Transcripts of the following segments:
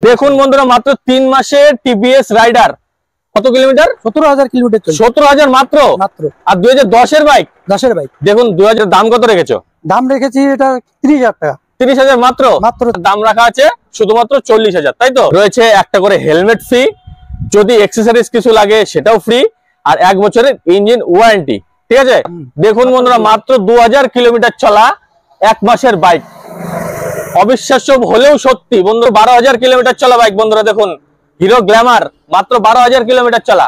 দেখুন বন্ধুরা, মাত্র 3 মাসের টিভিএস রাইডার। কত কিলোমিটার? 17,000 কিলোমিটার। 17,000 মাত্র। আর 2010 এর বাইক। 10 এর বাইক। দেখুন 2000 দাম কত রেখেছো? দাম রেখেছি এটা 30,000 টাকা। 30,000 মাত্র। দাম রাখা আছে শুধুমাত্র 40,000, তাই তো? রয়েছে একটা করে হেলমেট ফ্রি, যদি অ্যাকসেসরিজ কিছু লাগে সেটাও ফ্রি, আর 1 বছরের ইঞ্জিন ওয়ারেন্টি। ঠিক আছে, দেখুন বন্ধুরা, মাত্র 2000 কিলোমিটার চলা 1 মাসের বাইক। অবিশ্বাস্য হলেও সত্যি বন্ধুরা, 12,000 কিলোমিটার চলা বাইক। বন্ধুরা দেখুন, হিরো গ্ল্যামার মাত্র 12,000 কিলোমিটার চলা।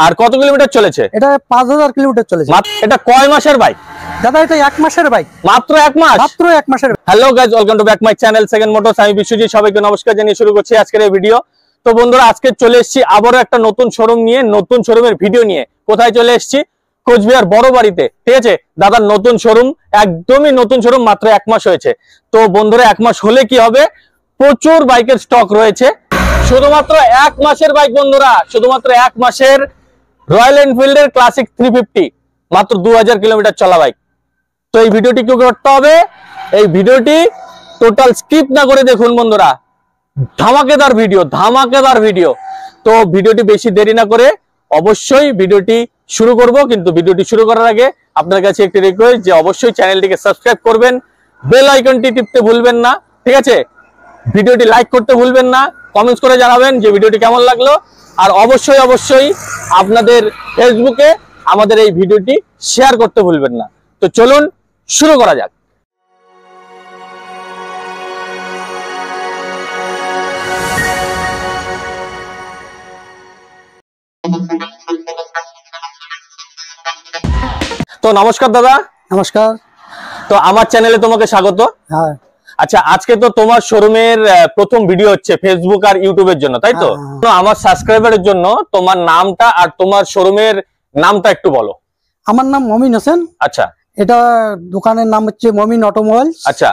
আর কত কিলোমিটার চলেছে? এটা 5,000 কিলোমিটার চলেছে। এটা কয় মাসের বাইক দাদা? এটা 1 মাসের বাইক। মাত্র 1 মাস? মাত্র 1 মাসের। Hello guys, welcome to back my channel second motors. আমি বিশ্বজিৎ, সবাইকে নমস্কার জানিয়ে শুরু করছি আজকের এই ভিডিও। তো বন্ধুরা, আজকে চলে এসেছি আবারও একটা নতুন শোরুম নিয়ে, নতুন শোরুমের ভিডিও নিয়ে। কোথায় চলে এসেছি? কোচবিহার বড় বাড়িতে। ঠিক আছে, দাদার নতুন শোরুম, একদমই নতুন শোরুম, মাত্র 1 মাস হয়েছে। তো বন্ধুরা, 1 মাস হলে কি হবে, প্রচুর বাইকের স্টক রয়েছে। শুধুমাত্র 1 মাসের বাইক বন্ধুরা, শুধুমাত্র 1 মাসের রয়্যাল এনফিল্ডের ক্লাসিক 350, মাত্র 2000 কিলোমিটার চলা বাইক। তো এই ভিডিওটি কি করতে হবে, এই ভিডিওটি টোটাল স্কিপ না করে দেখুন বন্ধুরা। ধামাকেদার ভিডিও, ধামাকেদার ভিডিও। তো ভিডিওটি বেশি দেরি না করে অবশ্যই ভিডিওটি শুরু করব। কিন্তু ভিডিওটি শুরু করার আগে আপনার কাছে একটি রিকোয়েস্ট, যে অবশ্যই চ্যানেলটিকে সাবস্ক্রাইব করবেন, বেল আইকনটি টিপতে ভুলবেন না। ঠিক আছে, ভিডিওটি লাইক করতে ভুলবেন না, কমেন্টস করে জানাবেন যে ভিডিওটি কেমন লাগলো। আর অবশ্যই অবশ্যই আপনাদের ফেসবুকে আমাদের এই ভিডিওটি শেয়ার করতে ভুলবেন না। তো চলুন শুরু করা যাক। তো নমস্কার দাদা। নমস্কার। তো আমার চ্যানেলে তোমাকে স্বাগত। হ্যাঁ। আচ্ছা, আজকে তো তোমার শোরুমের প্রথম ভিডিও হচ্ছে ফেসবুক আর ইউটিউবের জন্য, তাই তো? আমার সাবস্ক্রাইবারের জন্য তোমার নামটা আর তোমার শোরুমের নামটা একটু বলো। আমার নাম মমিন হোসেন। আচ্ছা। এটা দোকানের নাম হচ্ছে মমিন অটোমোবাইলস। আচ্ছা।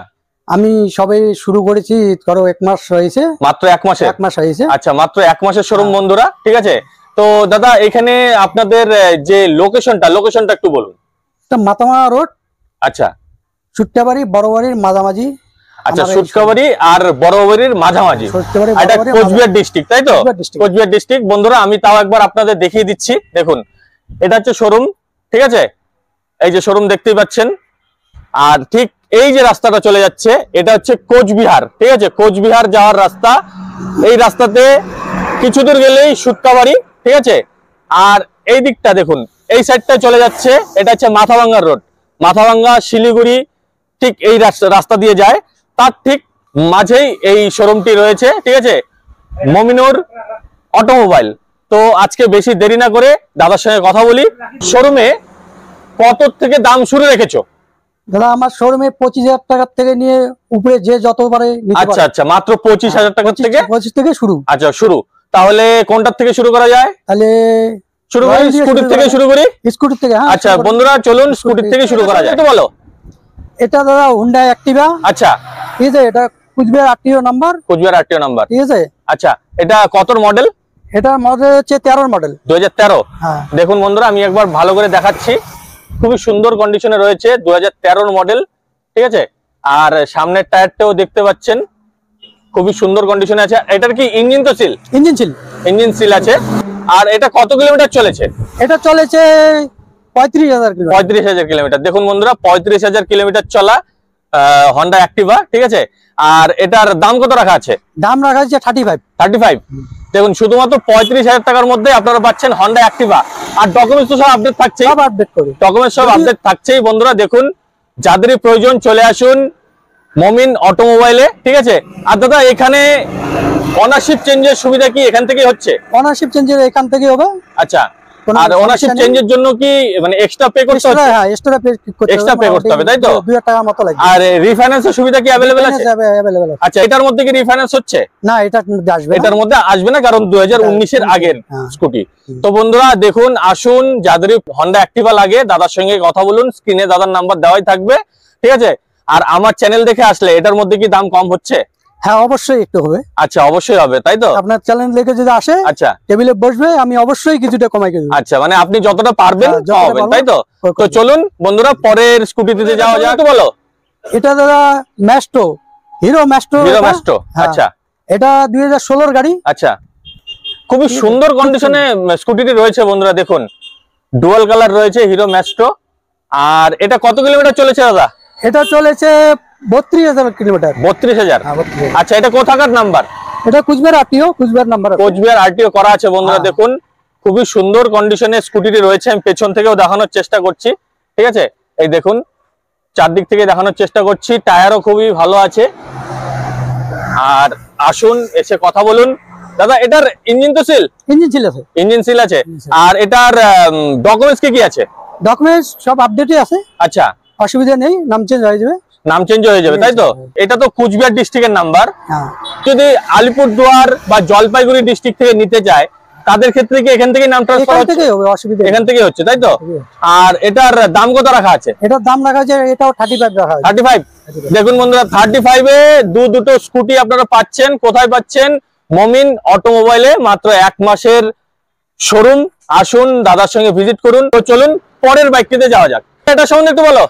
আমি সবে শুরু করেছি, ধরো 1 মাস হয়েছে। মাত্র 1 মাসে? 1 মাস হয়েছে। আচ্ছা, মাত্র 1 মাসের শোরুম বন্ধুরা। ঠিক আছে, তো দাদা এখানে আপনাদের যে লোকেশনটা একটু বলুন। এটা মাতামা রোড। আচ্ছা। সুট্টাবাড়ি বড়বাড়ির মাঝামাঝি। আচ্ছা, সুটকাবাড়ি আর বড়বাড়ির মাঝামাঝি। এটা কোচবিহার ডিস্ট্রিক্ট, তাই তো? কোচবিহার ডিস্ট্রিক্ট। বন্ধুরা, আমি তাও একবার আপনাদের দেখিয়ে দিচ্ছি। দেখুন, এটা হচ্ছে শোরুম। ঠিক আছে, এই যে শোরুম দেখতেই পাচ্ছেন। আর ঠিক এই যে রাস্তাটা চলে যাচ্ছে, এটা হচ্ছে কোচবিহার। ঠিক আছে, কোচবিহার যাওয়ার রাস্তা। এই রাস্তাতে কিছু দূর গেলেই সুটকাবাড়ি। ঠিক আছে, আর এই দিকটা দেখুন, এই সাইডটা চলে যাচ্ছে, এটা হচ্ছে মাথাভাঙ্গা রোড। মাথাভাঙ্গা শিলিগুড়ি ঠিক এই রাস্তা দিয়ে যায়, তার ঠিক মাঝেই এই শোরুমটি রয়েছে। ঠিক আছে, মমিনুর অটোমোবাইল। তো আজকে বেশি দেরি না করে দাদার সঙ্গে কথা বলি। শোরুমে কত থেকে দাম শুরু রেখেছো? দাদা, আমার শোরুমে 25,000 টাকা থেকে নিয়ে উপরে যে যত পারে নিতে পারে। আচ্ছা আচ্ছা, মাত্র 25,000 টাকা থেকে? 25 থেকে শুরু। আচ্ছা, শুরু। তাহলে কোনটার থেকে শুরু করা যায়? তাহলে শুরু করি স্কুটি থেকে শুরু করি। স্কুটি থেকে? হ্যাঁ। আচ্ছা বন্ধুরা, চলুন স্কুটি থেকে শুরু করা যায়। তো বলো। এটা দাদা হুন্ডা অ্যাক্টিভা। আচ্ছা। ঠিক আছে, এটা Cooch Behar RTO number. Cooch Behar RTO number. ঠিক আছে। আচ্ছা, এটা কত মডেল? এটা মডেল হচ্ছে 13 মডেল। 2013? হ্যাঁ। দেখুন বন্ধুরা, আমি একবার ভালো করে দেখাচ্ছি। খুবই সুন্দর কন্ডিশনে রয়েছে, 2013 মডেল। ঠিক আছে, আর সামনের টায়ারটাও দেখতে পাচ্ছেন খুবই সুন্দর কন্ডিশনে আছে। এটার কি ইঞ্জিন তো সিল? ইঞ্জিন সিল আছে। আর এটা কত কিলোমিটার চলেছে? এটা চলেছে 35,000 কিলোমিটার। 35,000 কিলোমিটার। দেখুন বন্ধুরা, 35,000 কিলোমিটার চলা হন্ডা অ্যাক্টিভা। ঠিক আছে, আর এটার দাম কত রাখা আছে? দাম রাখা আছে 35। দেখুন, শুধুমাত্র 35,000 টাকার মধ্যে আপনারা পাচ্ছেন হন্ডা অ্যাক্টিভা। আর ডকুমেন্টস তো সব আপডেট থাকছে, ডকুমেন্টস সব আপডেট থাকছেই বন্ধুরা। দেখুন, যাদেরই প্রয়োজন চলে আসুন মমিন অটোমোবাইলে। ঠিক আছে, আর দাদা এখানে ওনারশিপ চেঞ্জের সুবিধা কি এখান থেকে হচ্ছে? ওনারশিপ চেঞ্জের এখান থেকে হবে। আচ্ছা, আর ওনারশিপ চেঞ্জের জন্য কি মানে এক্সট্রা পে করতে হবে? হ্যাঁ, এক্সট্রা পে করতে হবে, তাই তো? 2,000 টাকা মতো লাগবে। আর রিফাইন্যান্সের সুবিধা কি अवेलेबल আছে? अवेलेबल আছে। আচ্ছা, এটার মধ্যে কি রিফাইন্যান্স হচ্ছে? না, এটার মধ্যে আসবে না। এটার মধ্যে আসবে না, কারণ 2019 এর আগের স্কুটি। তো বন্ধুরা দেখুন, আসুন, যাদের হন্ডা অ্যাক্টিভা লাগে দাদার সঙ্গে কথা বলুন। স্ক্রিনে দাদার নাম্বার দেওয়াই থাকবে। ঠিক আছে, আর আমার চ্যানেল দেখে আসলে এটার মধ্যে কি দাম কম হচ্ছে? হ্যাঁ, অবশ্যই একটু হবে। আচ্ছা, অবশ্যই হবে, তাই তো? আপনার চ্যানেল দেখে যদি আসে, আচ্ছা, টেবিলে বসবে, আমি অবশ্যই কিছুটা কমাই দেব। আচ্ছা, মানে আপনি যতটা পারবেন কমাবেন, তাই তো? তো চলুন বন্ধুরা, পরের স্কুটিতে যাওয়া যাক। তো বলো। এটা দাদা ম্যাস্টো, হিরো ম্যাস্টো। আচ্ছা, এটা 2016 গাড়ি। আচ্ছা, খুবই সুন্দর কন্ডিশনে স্কুটিটি রয়েছে বন্ধুরা, দেখুন ডুয়াল কালার রয়েছে, হিরো ম্যাস্ট্রো। আর এটা কত কিলোমিটার চলেছে দাদা? এটা চলেছে 32,000 কিলোমিটার। 32,000। আচ্ছা, এটা কোথাকার নাম্বার? এটা Cooch Behar RTO, Cooch Behar number, Cooch Behar RTO করা আছে বন্ধুরা। দেখুন খুবই সুন্দর কন্ডিশনে স্কুটিটি রয়েছে, আমি পেছন থেকেও দেখানোর চেষ্টা করছি, ঠিক আছে? এই দেখুন চারদিক থেকে দেখানোর চেষ্টা করছি, টায়ারও খুবই ভালো আছে। আর আসুন এসে কথা বলুন। দাদা এটার ইঞ্জিন তো সিল? ইঞ্জিন সিল আছে। ইঞ্জিন সিল আছে। আর এটার ডকুমেন্টস কি আছে? ডকুমেন্টস সব আপডেটই আছে। আচ্ছা, অসুবিধা নেই, নাম চেঞ্জ হয়ে যাবে। নাম চেঞ্জ হয়ে যাবে, তাই তো? এটা তো কুচবিহার ডিস্ট্রিক্টের নাম্বার। যদি আলিপুরদুয়ার বা জলপাইগুড়ি ডিস্ট্রিক্ট থেকে নিতে চায় তাদের ক্ষেত্রে কি এখান থেকে নাম ট্রান্সফার হচ্ছে? এখান থেকে হচ্ছে, তাই তো? আর এটার দাম কত রাখা আছে? এটার দাম রাখা আছে, এটাও 35 রাখা আছে। 35। দেখুন বন্ধুরা, 35 এ দুটো স্কুটি আপনারা পাচ্ছেন। কোথায় পাচ্ছেন? মমিন অটোমোবাইলে। মাত্র 1 মাসের শোরুম। আসুন দাদার সঙ্গে ভিজিট করুন। তো চলুন পরের বাইকটিতে যাওয়া যাক। এটা সম্বন্ধে একটু বলো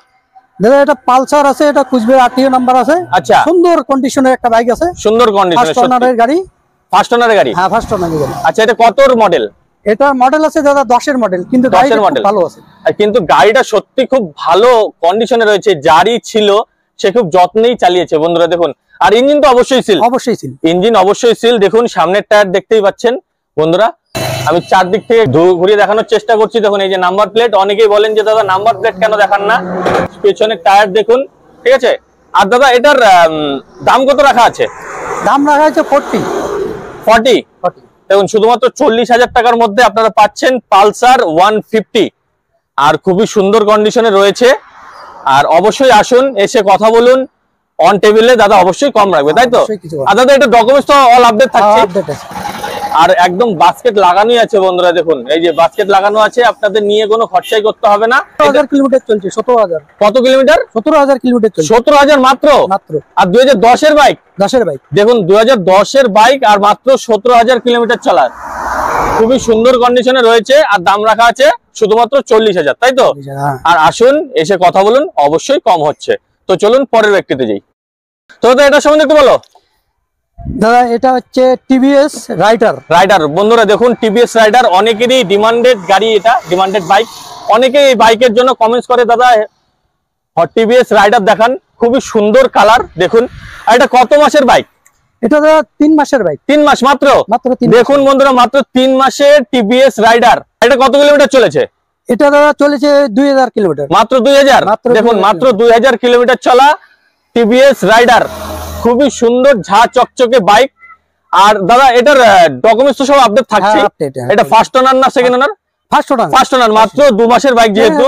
দাদা। এটা পালসার আছে, এটা কুচবিহার আরটিও নাম্বার আছে। আচ্ছা, সুন্দর কন্ডিশনের একটা বাইক আছে। সুন্দর কন্ডিশনের ফার্স্ট ওনারের গাড়ি। ফার্স্ট ওনারের গাড়ি? হ্যাঁ, ফার্স্ট ওনারের গাড়ি। আচ্ছা, এটা কতর মডেল? এটা মডেল আছে দাদা 10 এর মডেল, কিন্তু গাড়িটা খুব ভালো আছে। কিন্তু গাড়িটা সত্যি খুব ভালো কন্ডিশনে রয়েছে। জারি ছিল, সে খুব যত্নেই চালিয়েছে বন্ধুরা, দেখুন। আর ইঞ্জিন তো অবশ্যই সিল। অবশ্যই সিল। ইঞ্জিন অবশ্যই সিল। দেখুন সামনের টায়ার দেখতেই পাচ্ছেন বন্ধুরা। আমি চারদিক থেকে ঘুরিয়ে দেখানোর চেষ্টা করছি। দেখুন এই যে নাম্বার প্লেট। অনেকেই বলেন যে দাদা নাম্বার প্লেট কেন দেখান না? পেছনের টায়ার দেখুন, ঠিক আছে? আর দাদা এটার দাম কত রাখা আছে? দাম রাখা আছে 40। দেখুন শুধুমাত্র 40,000 টাকার মধ্যে আপনারা পাচ্ছেন পালসার 150। আর খুবই সুন্দর কন্ডিশনে রয়েছে। আর অবশ্যই আসুন, এসে কথা বলুন। অন টেবিলে দাদা অবশ্যই কম রাখবে, তাই তো? আর দাদা এটা ডকুমেন্টস তো অল আপডেট থাকছে। আর একদম বাস্কেট লাগানোই আছে বন্ধুরা, দেখুন এই যে বাস্কেট লাগানো আছে। আপনাদের নিয়ে কোনো খরচাই করতে হবে না। 17,000 কিলোমিটার চলছে। 17,000। কত কিলোমিটার? 17,000 কিলোমিটার চলছে। 17,000 মাত্র? আর 2010 এর বাইক? 10 এর বাইক। দেখুন 2010 এর বাইক আর মাত্র 17,000 কিলোমিটার চলা। খুবই সুন্দর কন্ডিশনে রয়েছে। আর দাম রাখা আছে শুধুমাত্র 40,000, তাই তো? আর আসুন এসে কথা বলুন, অবশ্যই কম হচ্ছে। তো চলুন পরের ব্যক্তিতে যাই। তো এটা সম্বন্ধে একটু বলো দাদা। এটা হচ্ছে টিভিএস রাইডার। বন্ধুরা দেখুন টিভিএস রাইডার অনেকেরই ডিমান্ডেড গাড়ি, এটা ডিমান্ডেড বাইক। অনেকে এই বাইকের জন্য কমেন্টস করে দাদা টিভিএস রাইডার দেখান। খুবই সুন্দর কালার দেখুন। আর এটা কত মাসের বাইক? এটা দাদা 3 মাসের বাইক। 3 মাস মাত্র? দেখুন বন্ধুরা, মাত্র 3 মাসের টিভিএস রাইডার। এটা কত কিলোমিটার চলেছে? এটা দাদা চলেছে 2000 কিলোমিটার। মাত্র 2000? দেখুন মাত্র 2000 কিলোমিটার চলা টিভিএস রাইডার। খুবই সুন্দর ঝা চকচকে বাইক। আর দাদা এটার ডকুমেন্টস তো সব আপডেট থাকছে। এটা ফার্স্ট ওনার না সেকেন্ড ওনার? ফার্স্ট ওনার। মাত্র 2 মাসের বাইক, যেহেতু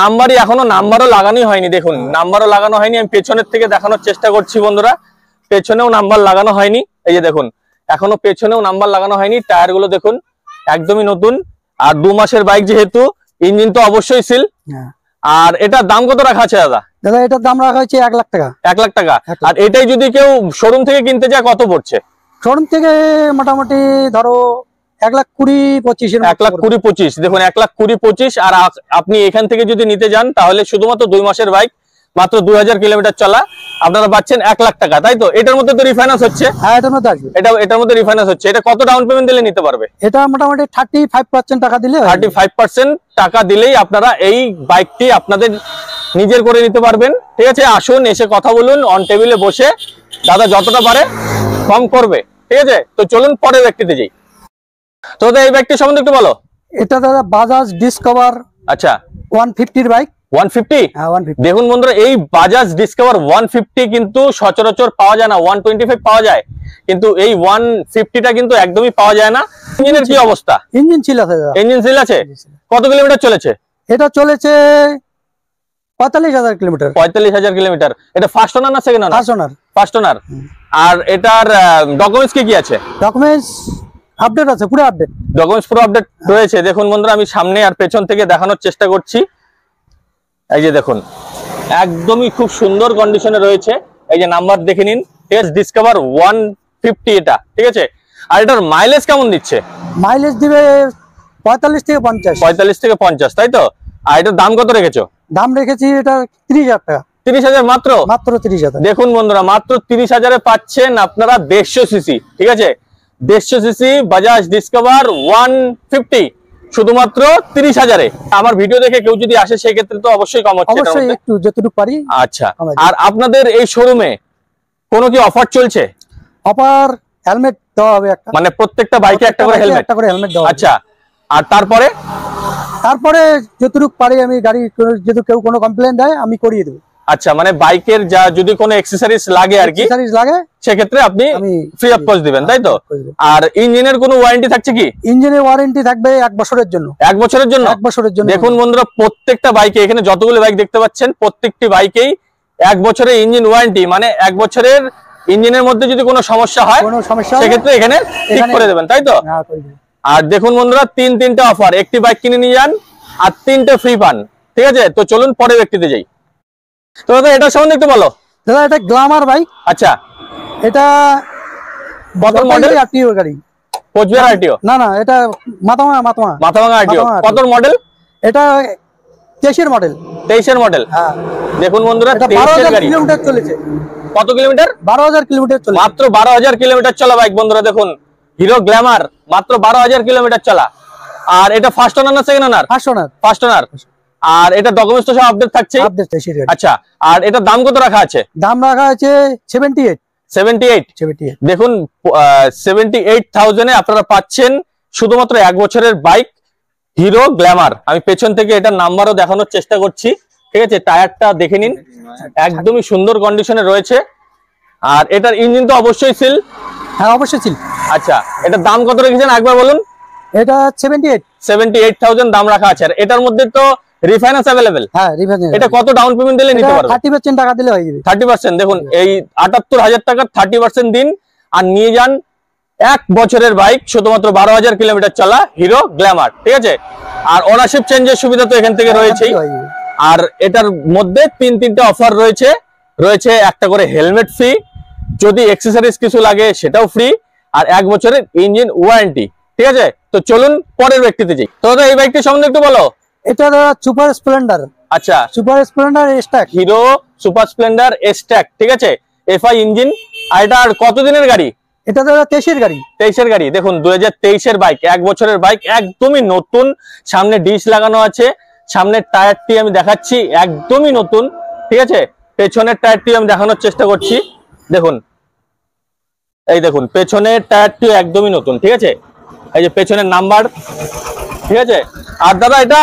নাম্বারই এখনো নাম্বারও লাগানোই হয়নি। দেখুন নাম্বারও লাগানো হয়নি। আমি পেছনের থেকে দেখানোর চেষ্টা করছি বন্ধুরা। পেছনেও নাম্বার লাগানো হয়নি। এই যে দেখুন এখনো পেছনেও নাম্বার লাগানো হয়নি। টায়ার গুলো দেখুন একদমই নতুন। আর 2 মাসের বাইক যেহেতু, ইঞ্জিন তো অবশ্যই সিল। আর এটার দাম কত রাখা আছে দাদা? দাদা এটার দাম রাখা হচ্ছে 1 লাখ টাকা। 1 লাখ টাকা। আর এটাই যদি কেউ শোরুম থেকে কিনতে যায় কত পড়ছে? শোরুম থেকে মোটামুটি ধরো 1,20,25। 1,20,25। দেখুন 1,20,25। আর আপনি এখান থেকে যদি নিতে যান তাহলে শুধুমাত্র 2 মাসের বাইক, মাত্র 2000 কিলোমিটার চলা, আপনারা পাচ্ছেন 1 লাখ টাকা, তাই তো? এটার মধ্যে তো রিফাইন্যান্স হচ্ছে? হ্যাঁ, এটার মধ্যে আসবে। এটার মধ্যে রিফাইন্যান্স হচ্ছে। এটা কত ডাউন পেমেন্ট দিলে নিতে পারবে? এটা মোটামুটি 35% টাকা দিলে। 35% টাকা দিলেই আপনারা এই বাইকটি আপনাদের নিজের করে নিতে পারবেন, ঠিক আছে? আসুন এসে কথা বলুন, অন টেবিলে বসে দাদা যতটা পারে কম করবে, ঠিক আছে? তো চলুন পরের ব্যক্তিতে যাই। তো দাদা এই বাইকটি সম্বন্ধে একটু বলো। এটা দাদা বাজাজ ডিসকভার। আচ্ছা, 150 বাইক। 150? হ্যাঁ 150। দেখুন বন্ধুরা, এই বাজাজ ডিসকভার 150 কিন্তু সচরাচর পাওয়া যায় না। 125 পাওয়া যায়, কিন্তু এই 150টা কিন্তু একদমই পাওয়া যায় না। ইঞ্জিনের কি অবস্থা? ইঞ্জিন সিল আছে দাদা। ইঞ্জিন সিল আছে। কত কিলোমিটার চলেছে? এটা চলেছে 45,000 কিলোমিটার। 45,000 কিলোমিটার। এটা ফার্স্ট ওনার না second owner? First owner. First owner. আর এটার ডকুমেন্টস কি আছে? ডকুমেন্টস আপডেট আছে, পুরো আপডেট। ডকুমেন্টস পুরো আপডেট রয়েছে। দেখুন বন্ধুরা, আমি সামনে আর পেছন থেকে দেখানোর চেষ্টা করছি। এই যে দেখুন একদমই খুব সুন্দর কন্ডিশনে রয়েছে। এই যে নাম্বার দেখে নিন, টেস ডিসকভার 150 এটা, ঠিক আছে? আর এটার মাইলেজ কেমন দিচ্ছে? মাইলেজ দিবে 45 থেকে 50। 45 থেকে 50, তাই তো? আর এটার দাম কত রেখেছো? দাম রেখেছি এটা 30,000 টাকা। 30,000 মাত্র? মাত্র 30,000। দেখুন বন্ধুরা, মাত্র 30,000-এ পাচ্ছেন আপনারা 150 সিসি, ঠিক আছে, 150 সিসি বাজাজ ডিসকভার 150 শুধুমাত্র 30,000-এ। আমার ভিডিও দেখে কেউ যদি আসে সেক্ষেত্রে তো অবশ্যই কম হচ্ছে, অবশ্যই একটু যতটুকু পারি। আচ্ছা, আর আপনাদের এই শোরুমে কোনো কি অফার চলছে? অফার হেলমেট দেওয়া হবে একটা, মানে প্রত্যেকটা বাইকে একটা করে হেলমেট? একটা করে হেলমেট দেওয়া হবে। আচ্ছা, আর তারপরে যতটুকু পারি আমি গাড়ি, যদি কেউ কোনো কমপ্লেন দেয় আমি করিয়ে দেবো। আচ্ছা, মানে বাইকের যা যদি কোনো অ্যাকসেসরিজ লাগে আর কি, সেক্ষেত্রে আপনি ফ্রি অফ কস্ট দিবেন, তাই তো? আর ইঞ্জিনের কোনো ওয়ারেন্টি থাকছে কি? ইঞ্জিনের ওয়ারেন্টি থাকবে 1 বছরের জন্য। 1 বছরের জন্য? 1 বছরের জন্য। দেখুন বন্ধুরা, প্রত্যেকটা বাইকে, এখানে যতগুলো বাইক দেখতে পাচ্ছেন প্রত্যেকটি বাইকেই 1 বছরের ইঞ্জিন ওয়ারেন্টি, মানে 1 বছরের ইঞ্জিনের মধ্যে যদি কোনো সমস্যা হয় সেক্ষেত্রে এখানে ঠিক করে দেবেন, তাই তো? আর দেখুন বন্ধুরা, 3টা অফার, একটি বাইক কিনে নিয়ে যান আর 3টে ফ্রি পান, ঠিক আছে? তো চলুন পরের ব্যক্তিতে যাই। তো দাদা এটা সম্বন্ধে একটু বলো। দাদা এটা গ্ল্যামার বাইক। আচ্ছা, এটা কত মডেল? আরটিও গাড়ি। কোচবিহার আরটিও? না না, এটা মাথাভাঙা আরটিও। কত মডেল? এটা 23 এর মডেল। 23 এর মডেল? হ্যাঁ। দেখুন বন্ধুরা, 23 এর গাড়ি। কিলোমিটার চলেছে। কত কিলোমিটার? 12,000 কিলোমিটার চলেছে। মাত্র 12,000 কিলোমিটার চলা বাইক বন্ধুরা, দেখুন হিরো গ্ল্যামার, মাত্র 12,000 কিলোমিটার চলা। আর এটা ফার্স্ট ওনার না সেকেন্ড ওনার? First owner. আর এটা ডকুমেন্টস তো সব আপডেট থাকছে? আচ্ছা, আর এটা দাম কত রাখা আছে? দাম রাখা আছে 78। দেখুন 78,000-এ আপনারা পাচ্ছেন শুধুমাত্র 1 বছরের বাইক হিরো গ্ল্যামার। আমি পেছন থেকে এটার নাম্বারও দেখানোর চেষ্টা করছি, ঠিক আছে? টায়ারটা দেখে নিন, একদমই সুন্দর কন্ডিশনে রয়েছে। আর এটার ইঞ্জিন তো অবশ্যই সিল? হ্যাঁ, অবশ্যই সিল। আচ্ছা, এটার দাম কত রেখেছেন একবার বলুন? এটা 78,000 দাম রাখা আছে। আর এটার মধ্যে তো রিফাইন্যান্স अवेलेबल? হ্যাঁ, রিফাইন্যান্স। এটা কত ডাউন পেমেন্ট দিলে নিতে পারবে? 30% টাকা দিলে হয়ে যাবে। 30%? দেখুন এই 78,000 টাকার 30% দিন আর নিয়ে যান 1 বছরের বাইক, শুধুমাত্র 12,000 কিলোমিটার চলা হিরো গ্ল্যামার, ঠিক আছে? আর ওনারশিপ চেঞ্জের সুবিধা তো এখান থেকে রয়েছেই। আর এটার মধ্যে 3টা অফার রয়েছে একটা করে হেলমেট ফ্রি, যদি অ্যাকসেসরিজ কিছু লাগে সেটাও ফ্রি, আর 1 বছরের ইঞ্জিন ওয়ারেন্টি, ঠিক আছে? তো চলুন পরের ব্যক্তিতে যাই। তো দাদা এই বাইকটি সম্বন্ধে একটু বলো। এটা দাদা সুপার স্প্লেন্ডার। আচ্ছা, super Splendor stack, hero super Splendor stack, ঠিক আছে? FI engine. আর এটা আর কত দিনের গাড়ি? এটা দাদা 23 এর গাড়ি। 23 এর গাড়ি। দেখুন 2023 এর বাইক, 1 বছরের বাইক, একদমই নতুন। সামনে ডিশ লাগানো আছে, সামনের টায়ারটি আমি দেখাচ্ছি একদমই নতুন, ঠিক আছে? পেছনের টায়ারটি আমি দেখানোর চেষ্টা করছি, দেখুন এই দেখুন পেছনের টায়ারটি একদমই নতুন, ঠিক আছে? এই যে পেছনের নাম্বার, ঠিক আছে? আর দাদা এটা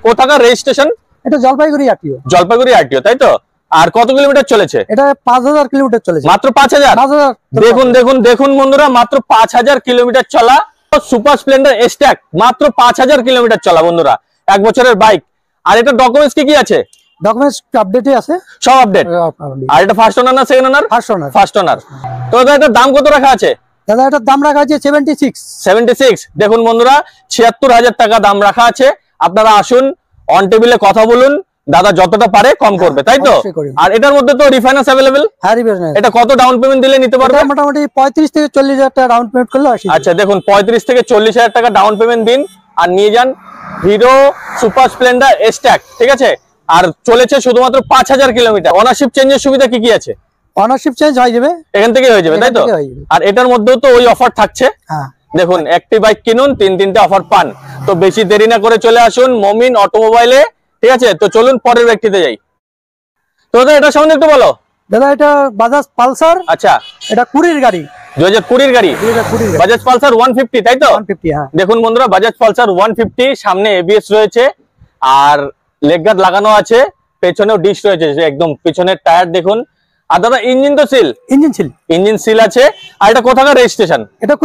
কোথাকার রেজিস্ট্রেশন? এটা জলপাইগুড়ি আরটিও। জলপাইগুড়ি আরটিও, তাই তো? আর কত কিলোমিটার চলেছে? এটা 5,000 কিলোমিটার চলেছে। মাত্র 5,000? দেখুন বন্ধুরা, মাত্র 5,000 কিলোমিটার চলা সুপার স্প্লেন্ডার স্ট্যাক, মাত্র 5,000 কিলোমিটার চলা বন্ধুরা, 1 বছরের বাইক। আর এটা ডকুমেন্টস কি আছে? ডকুমেন্টস আপডেটই আছে, সব আপডেট। আর এটা ফার্স্ট ওনার না সেকেন্ড ওনার? ফার্স্ট ওনার। তো দাদা এটার দাম কত রাখা আছে? দাদা এটার দাম রাখা আছে 76। দেখুন বন্ধুরা, 76,000 টাকা দাম রাখা আছে। আপনারা আসুন, অন টেবিলে কথা বলুন, দাদা যতটা পারে কম করবে, তাই তো? আর এটার মধ্যে তো রিফাইন্যান্স अवेलेबल? হ্যাঁ, রিফাইন্যান্স। এটা কত ডাউন পেমেন্ট দিলে নিতে পারবে? মোটামুটি 35 থেকে 40,000 টাকা ডাউন পেমেন্ট করলে আসে। আচ্ছা, দেখুন 35 থেকে 40,000 টাকা ডাউন পেমেন্ট দিন আর নিয়ে যান হিরো সুপার স্প্লেন্ডার স্ট্যাক, ঠিক আছে? আর চলেছে শুধুমাত্র 5,000 কিলোমিটার। ওনারশিপ চেঞ্জের সুবিধা কি আছে? ওনারশিপ চেঞ্জ হয়ে যাবে, এখান থেকে হয়ে যাবে, তাই তো? আর এটার মধ্যেও তো ওই অফার থাকছে। হ্যাঁ, দেখুন একটি বাইক কিনুন 3টা অফার পান। তো বেশি দেরি না করে চলে আসুন মমিন অটোমোবাইলে, ঠিক আছে? তো চলুন পরের ব্যক্তিতে যাই। তো দাদা এটা সম্বন্ধে একটু বলো। দাদা এটা বাজাজ পালসার। আচ্ছা, এটা 20 এর গাড়ি, 2020 গাড়ি, বাজাজ পালসার 150, তাই তো? 150, হ্যাঁ। দেখুন বন্ধুরা, বাজাজ পালসার 150, সামনে এবিএস রয়েছে আর লেগ গার্ড লাগানো আছে, পেছনেও ডিশ রয়েছে, একদম পিছনের টায়ার দেখুন। আর দাদা ইঞ্জিন তো সিল? ইঞ্জিন সিল আছে। আর এটা কোথাকার রেজিস্ট্রেশন? এটা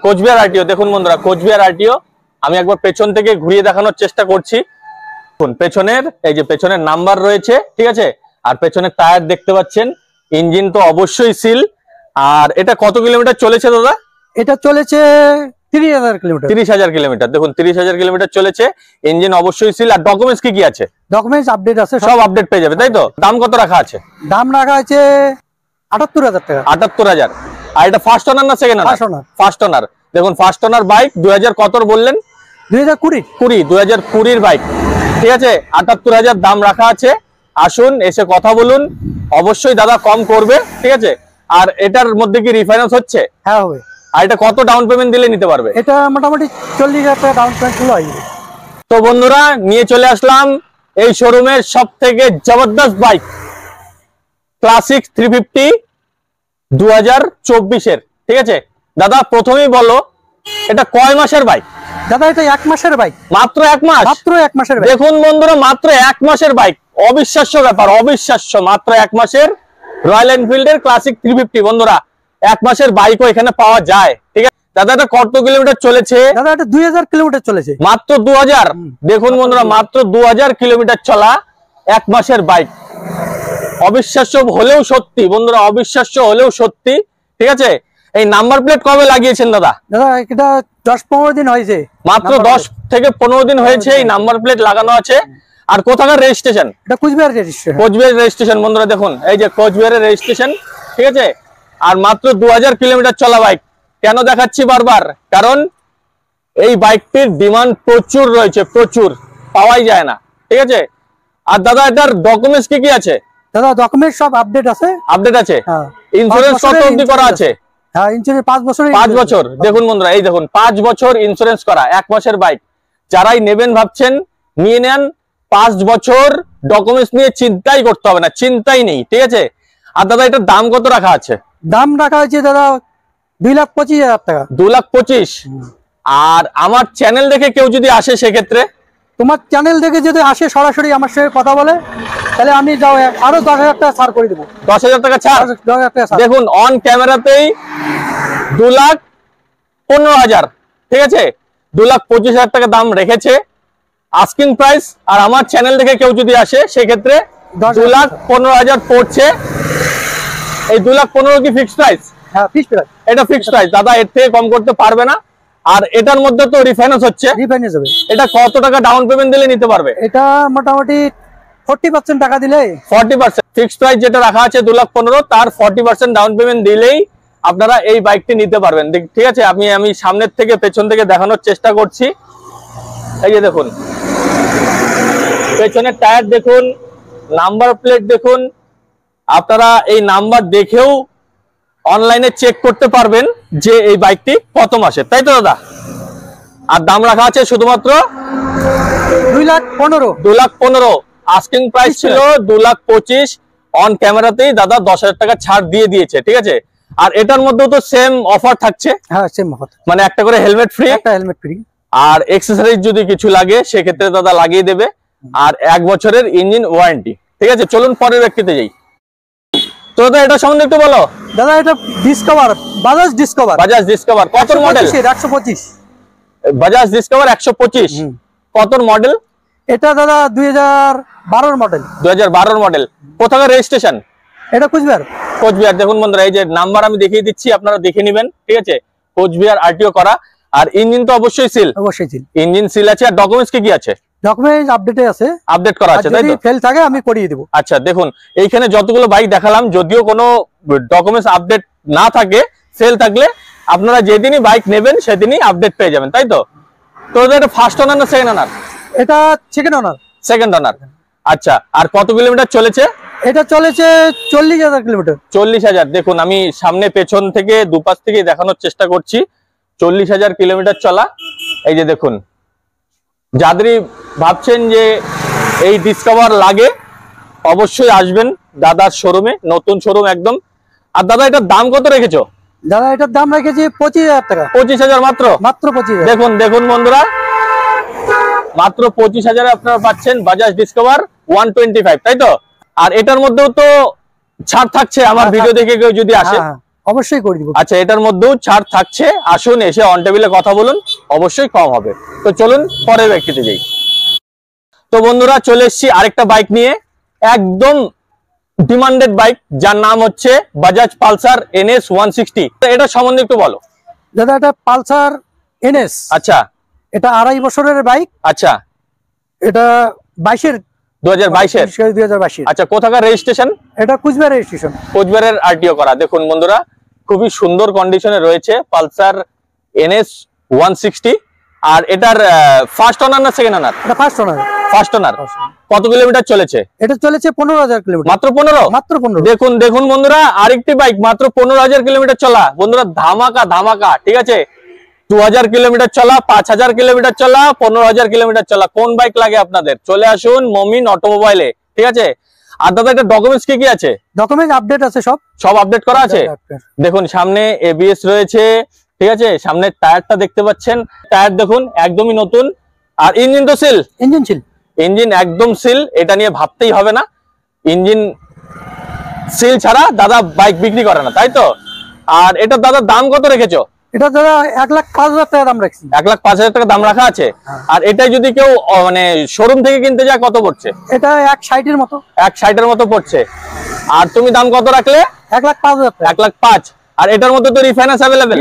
কোচবিহার আরটিও। দেখুন বন্ধুরা, কোচবিহার আরটিও। আমি একবার পেছন থেকে ঘুরিয়ে দেখানোর চেষ্টা করছি। পেছনের এই যে পেছনের নাম্বার রয়েছে, ঠিক আছে? আর পেছনের টায়ার দেখতে পাচ্ছেন, ইঞ্জিন তো অবশ্যই সিল। আর এটা কত কিলোমিটার চলেছে দাদা? এটা চলেছে 30,000 কিলোমিটার। 30,000 কিলোমিটার। দেখুন 30,000 কিলোমিটার চলেছে, ইঞ্জিন অবশ্যই সিল। আর ডকুমেন্টস কি আছে? ডকুমেন্টস আপডেট আছে, সব আপডেট পেয়ে যাবে, তাই তো? দাম কত রাখা আছে? দাম রাখা আছে 78,000 টাকা। 78,000। আর এটা ফার্স্ট ওনার না সেকেন্ড ওনার? ফার্স্ট ওনার। দেখুন ফার্স্ট ওনার বাইক, 2000 কত বললেন? 2020 2020 বাইক, ঠিক আছে? 78,000 দাম রাখা আছে। আসুন এসে কথা বলুন, অবশ্যই দাদা কম করবে, ঠিক আছে। আর এটার মধ্যে কি রিফাইন্যান্স হচ্ছে? হ্যাঁ হবে। আর এটা কত ডাউন পেমেন্ট দিলে নিতে পারবে? এটা মোটামুটি 40,000 টাকা ডাউন পেমেন্ট হলো। তো বন্ধুরা নিয়ে চলে আসলাম এই শোরুমের সব থেকে জবরদস্ত বাইক, ক্লাসিক 350 2024-এর, ঠিক আছে। দাদা প্রথমেই বলো এটা কয় মাসের বাইক? দাদা এটা 1 মাসের বাইক। মাত্র 1 মাস? মাত্র 1 মাসের বাইক। দেখুন বন্ধুরা মাত্র 1 মাসের বাইক, অবিশ্বাস্য ব্যাপার, অবিশ্বাস্য। মাত্র 1 মাসের রয়্যাল এনফিল্ডের ক্লাসিক 350 বন্ধুরা, 1 মাসের বাইকও এখানে পাওয়া যায়, ঠিক আছে। দাদা এটা কত কিলোমিটার চলেছে? দাদা এটা 2000 কিলোমিটার চলেছে। মাত্র 2000? দেখুন বন্ধুরা মাত্র 2000 কিলোমিটার চলা 1 মাসের বাইক, অবিশ্বাস্য হলেও সত্যি বন্ধুরা, অবিশ্বাস্য হলেও সত্যি, ঠিক আছে। এই নাম্বার প্লেট কবে লাগিয়েছেন দাদা? দাদা এটা 10-15 দিন হয়েছে। মাত্র 10 থেকে 15 দিন হয়েছে এই নাম্বার প্লেট লাগানো আছে। আর কোথাকার রেজিস্ট্রেশন? এটা কোচবিহার রেজিস্ট্রেশন। কোচবিহার রেজিস্ট্রেশন বন্ধুরা, দেখুন এই যে কোচবিহারের রেজিস্ট্রেশন, ঠিক আছে। আর মাত্র 2000 কিলোমিটার চলা বাইক। কেন দেখাচ্ছি বারবার? কারণ এই বাইকটির ডিমান্ড প্রচুর রয়েছে, প্রচুর, পাওয়াই যায় না, ঠিক আছে। আর দাদা এটার ডকুমেন্টস কি কি আছে? দাদা ডকুমেন্ট সব আপডেট আছে। আপডেট আছে? হ্যাঁ। ইন্স্যুরেন্স কত অবধি করা আছে? হ্যাঁ ইন্স্যুরেন্স 5 বছরের। 5 বছর। দেখুন বন্ধুরা এই দেখুন 5 বছর ইন্স্যুরেন্স করা 1 মাসের বাইক। যারাই নেবেন ভাবছেন নিয়ে নেন, 5 বছর ডকুমেন্টস নিয়ে চিন্তাই করতে হবে না, চিন্তাই নেই, ঠিক আছে। আর দাদা এটার দাম কত রাখা আছে? দাম রাখা হয়েছে দাদা 2,25,000 টাকা। 2,25,000। আর আমার চ্যানেল দেখে কেউ যদি আসে সেক্ষেত্রে? তোমার চ্যানেল থেকে যদি আসে সরাসরি আমার সঙ্গে কথা বলে তাহলে আমি যাও আরো 10,000 টাকা ছাড় করে দেবো। 10,000 টাকা ছাড়? 10,000 টাকা ছাড়। দেখুন অন ক্যামেরাতেই 2,15,000, ঠিক আছে। 2,25,000 টাকা দাম রেখেছে আস্কিং প্রাইস। আর আমার চ্যানেল থেকে কেউ যদি আসে সেক্ষেত্রে 2,15,000 পড়ছে। এই 2,15,000 কি ফিক্সড প্রাইস? হ্যাঁ ফিক্সড প্রাইস। এটা ফিক্সড প্রাইস দাদা, এর থেকে কম করতে পারবে না। আর এটার মধ্যে তো রিফাইন্যান্স হচ্ছে। রিফাইন্যান্স হবে। এটা কত টাকা ডাউন পেমেন্ট দিলে নিতে পারবে? এটা মোটামুটি 40% টাকা দিলে। 40%? ফিক্সড প্রাইস যেটা রাখা আছে 2,15,000, তার 40% ডাউন পেমেন্ট দিলেই আপনারা এই বাইকটি নিতে পারবেন, ঠিক আছে। আমি সামনের থেকে পেছন থেকে দেখানোর চেষ্টা করছি। এই যে দেখুন পেছনের টায়ার দেখুন, নাম্বার প্লেট দেখুন। আপনারা এই নাম্বার দেখেও অনলাইনে চেক করতে পারবেন যে এই বাইকটি কত মাসের, তাই তো দাদা? আর দাম রাখা আছে শুধুমাত্র 2,15,000। 2,15,000। আস্কিং প্রাইস ছিল 2,25,000। অন ক্যামেরাতেই দাদা 10,000 টাকা ছাড় দিয়ে দিয়েছে, ঠিক আছে। আর এটার মধ্যেও তো সেম অফার থাকছে। হ্যাঁ সেম অফার, মানে একটা করে হেলমেট ফ্রি। একটা হেলমেট ফ্রি। আর এক্সেসরিজ যদি কিছু লাগে সেক্ষেত্রে দাদা লাগিয়ে দেবে। আর 1 বছরের ইঞ্জিন ওয়ারেন্টি, ঠিক আছে। চলুন পরের ব্যক্তিতে যাই। তো দাদা এটা সম্বন্ধে একটু বলো। দাদা এটা discover, Bajaj discover. Bajaj discover কত মডেল? 125। বাজাজ ডিসকভার 125। কত মডেল? এটা দাদা 2012 মডেল। 2012 মডেল। কোথাকার রেজিস্ট্রেশন? এটা কোচবিহার। কোচবিহার। দেখুন বন্ধুরা এই যে নাম্বার আমি দেখিয়ে দিচ্ছি, আপনারা দেখে নেবেন, ঠিক আছে। কোচবিহার আরটিও করা। আর ইঞ্জিন তো অবশ্যই সিল। অবশ্যই সিল। ইঞ্জিন সিল আছে। আর ডকুমেন্টস কি কি আছে? ডকুমেন্টস আপডেটে আছে। আপডেট করা আছে, তাই তো? যদি ফেল থাকে আমি করিয়ে দেব। আচ্ছা দেখুন এইখানে যতগুলো বাইক দেখালাম, যদিও কোনো ডকুমেন্টস আপডেট না থাকে, সেল থাকলে আপনারা যেদিনই বাইক নেবেন সেদিনই আপডেট পেয়ে যাবেন, তাই তো? তো এটা ফার্স্ট ওনার না সেকেন্ড ওনার? এটা সেকেন্ড ওনার। সেকেন্ড ওনার। আচ্ছা আর কত কিলোমিটার চলেছে? এটা চলেছে 40,000 কিলোমিটার। 40,000। দেখুন আমি সামনে পেছন থেকে দুপাশ থেকে দেখানোর চেষ্টা করছি। 40,000 কিলোমিটার চলা। এই যে দেখুন, যাদেরই ভাবছেন যে এই ডিসকভার লাগে অবশ্যই আসবেন দাদার শোরুমে, নতুন শোরুম একদম। আর দাদা এটার দাম কত রেখেছো? দাদা এটার দাম রেখেছি 25,000 টাকা। 25,000 মাত্র? মাত্র 25,000। দেখুন দেখুন বন্ধুরা, মাত্র 25,000 আপনারা পাচ্ছেন বাজাজ ডিসকভার 125, তাই তো? আর এটার মধ্যেও তো ছাড় থাকছে আমার ভিডিও দেখে কেউ যদি আসে? অবশ্যই করে দিব। আচ্ছা এটার মধ্যেও ছাড় থাকছে, আসুন এসে অন টেবিলে কথা বলুন, অবশ্যই কম হবে। তো চলুন পরের ব্যক্তিতে যাই। তো বন্ধুরা চলে এসেছি আরেকটা বাইক নিয়ে, একদম ডিমান্ডেড বাইক, যার নাম হচ্ছে বাজাজ পালসার NS 160। এটা সম্বন্ধে একটু বলো। দাদা এটা পালসার NS। আচ্ছা এটা 2.5 বছরের বাইক। আচ্ছা এটা 22-এর, 2022-এর। 2022-এর। আচ্ছা কোথাকার রেজিস্ট্রেশন? এটা কোচবিহার রেজিস্ট্রেশন। কোচবিহারের আরটিও করা। দেখুন বন্ধুরা খুবই সুন্দর কন্ডিশনে রয়েছে পালসার NS 160। আর এটার ফার্স্ট ওনার না সেকেন্ড ওনার? এটা ফার্স্ট ওনার। ফার্স্ট ওনার। কত কিলোমিটার চলেছে? এটা চলেছে 15,000 কিলোমিটার। মাত্র 15? মাত্র 15। দেখুন দেখুন বন্ধুরা, আরেকটি বাইক মাত্র 15,000 কিলোমিটার চলা। বন্ধুরা ধামাকা ধামাকা, ঠিক আছে? 2000 কিলোমিটার চলা, 5000 কিলোমিটার চলা, 15,000 কিলোমিটার চলা। কোন বাইক লাগে আপনাদের? চলে আসুন মমিন অটোমোবাইলে, ঠিক আছে? আর দাদা এটা ডকুমেন্টস কি কি আছে? ডকুমেন্ট আপডেট আছে, সব আপডেট করা আছে। দেখুন সামনে এবিএস রয়েছে, ঠিক আছে? সামনে টায়ারটা দেখতে পাচ্ছেন, টায়ার দেখুন একদমই নতুন। আর ইঞ্জিন তো সিল, ইঞ্জিন একদম সিল, এটা নিয়ে ভাবতেই হবে না। ইঞ্জিন সিল ছাড়া দাদা বাইক বিক্রি করে না, তাই তো? আর এটা দাদা দাম কত রেখেছো? এটা দাদা 1,05,000 টাকা দাম রাখছি। 1,05,000 টাকা দাম রাখা আছে। আর এটাই যদি কেউ মানে শোরুম থেকে কিনতে যায় কত পড়ছে? এটা 160 এর মতো, 160 এর মতো পড়ছে। আর তুমি দাম কত রাখলে? 1,05,000 টাকা। 1,05,000। আর এটার মধ্যে তো রিফাইন্যান্স अवेलेबल।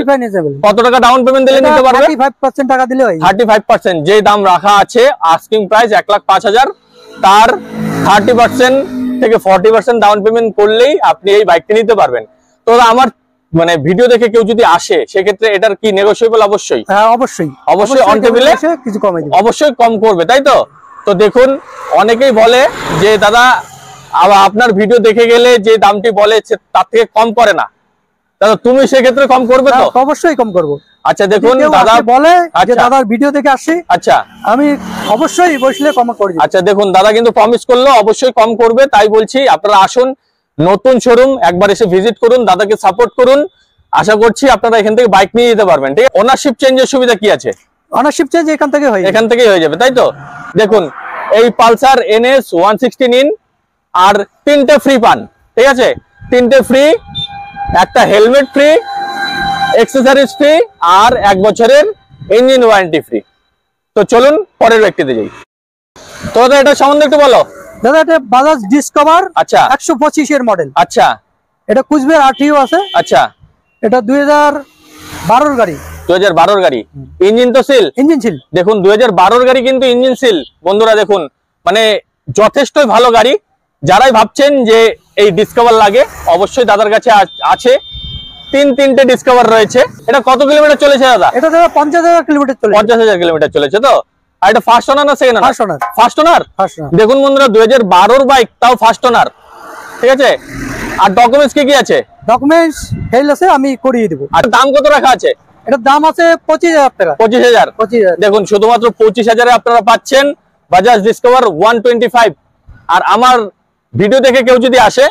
কত টাকা ডাউন পেমেন্ট দিলে নিতে পারবে? 35% টাকা দিলে হয়। 35%। যে দাম রাখা আছে আস্কিং প্রাইস 1,05,000, তার 30% থেকে 40% ডাউন পেমেন্ট করলেই আপনি এই বাইকটি নিতে পারবেন। তো আমার মানে ভিডিও দেখে কেউ যদি আসে সেক্ষেত্রে এটার কি নেগোশিয়েবল? অবশ্যই, হ্যাঁ অবশ্যই অন টেবিলে কিছু কমে দিবে, অবশ্যই কম করবে, তাই তো? তো দেখুন অনেকেই বলে যে দাদা আপনার ভিডিও দেখে গেলে যে দামটি বলে তার থেকে কম করে না। দাদা তুমি সেক্ষেত্রে কম করবে তো? অবশ্যই কম করব। আচ্ছা দেখুন দাদা বলে যে দাদার ভিডিও দেখে আসছি, আচ্ছা আমি অবশ্যই বসলে কম করে দিই। আচ্ছা দেখুন দাদা কিন্তু প্রমিস করলো অবশ্যই কম করবে, তাই বলছি আপনারা আসুন নতুন শোরুম, একবার এসে ভিজিট করুন, দাদাকে সাপোর্ট করুন। আশা করছি আপনারা এখান থেকে বাইক নিয়ে যেতে পারবেন, ঠিক আছে? ওনারশিপ চেঞ্জের সুবিধা কি আছে? ওনারশিপ চেঞ্জ এখান থেকেই হয়ে যাবে, তাই তো? দেখুন এই পালসার NS 160 নিন আর 3টে ফ্রি পান, ঠিক আছে? 3টে ফ্রি, একটা হেলমেট ফ্রি, অ্যাকসেসরিজ ফ্রি, আর 1 বছরের ইঞ্জিন ওয়ারেন্টি ফ্রি। তো চলুন পরের ব্যক্তিতে যাই। তো দাদা এটা সম্বন্ধে একটু বলো। দাদা এটা বাজাজ ডিসকভার, আচ্ছা 125 এর মডেল। আচ্ছা এটা কুচবিহার RTO আছে। আচ্ছা এটা 2012 গাড়ি। 2012 গাড়ি, ইঞ্জিন তো সিল? Engine seal. দেখুন 2012 গাড়ি কিন্তু ইঞ্জিন সিল। বন্ধুরা দেখুন মানে যথেষ্টই ভালো গাড়ি। যারাই ভাবছেন যে এই ডিসকভার লাগে অবশ্যই দাদার কাছে আছে। 3টে ডিসকভার রয়েছে। এটা কত কিলোমিটার চলেছে দাদা? এটা দাদা 50,000 কিলোমিটার চলেছে। 50,000 কিলোমিটার চলেছে তো? আর এটা ফার্স্ট ওনার না সেকেন্ড ওনার? ফার্স্ট ওনার। দেখুন বন্ধুরা 2012 বাইক, তাও ফার্স্ট ওনার, ঠিক আছে? আর ডকুমেন্টস কি কি আছে? ডকুমেন্টস ফেল আছে, আমি করিয়ে দেব। আর দাম কত রাখা আছে? এটার দাম আছে 25,000 টাকা। 25,000। দেখুন শুধুমাত্র 25,000 এ আপনারা পাচ্ছেন বাজাজ ডিসকভার 125। আর আমার ভিডিও দেখে কেউ যদি আসে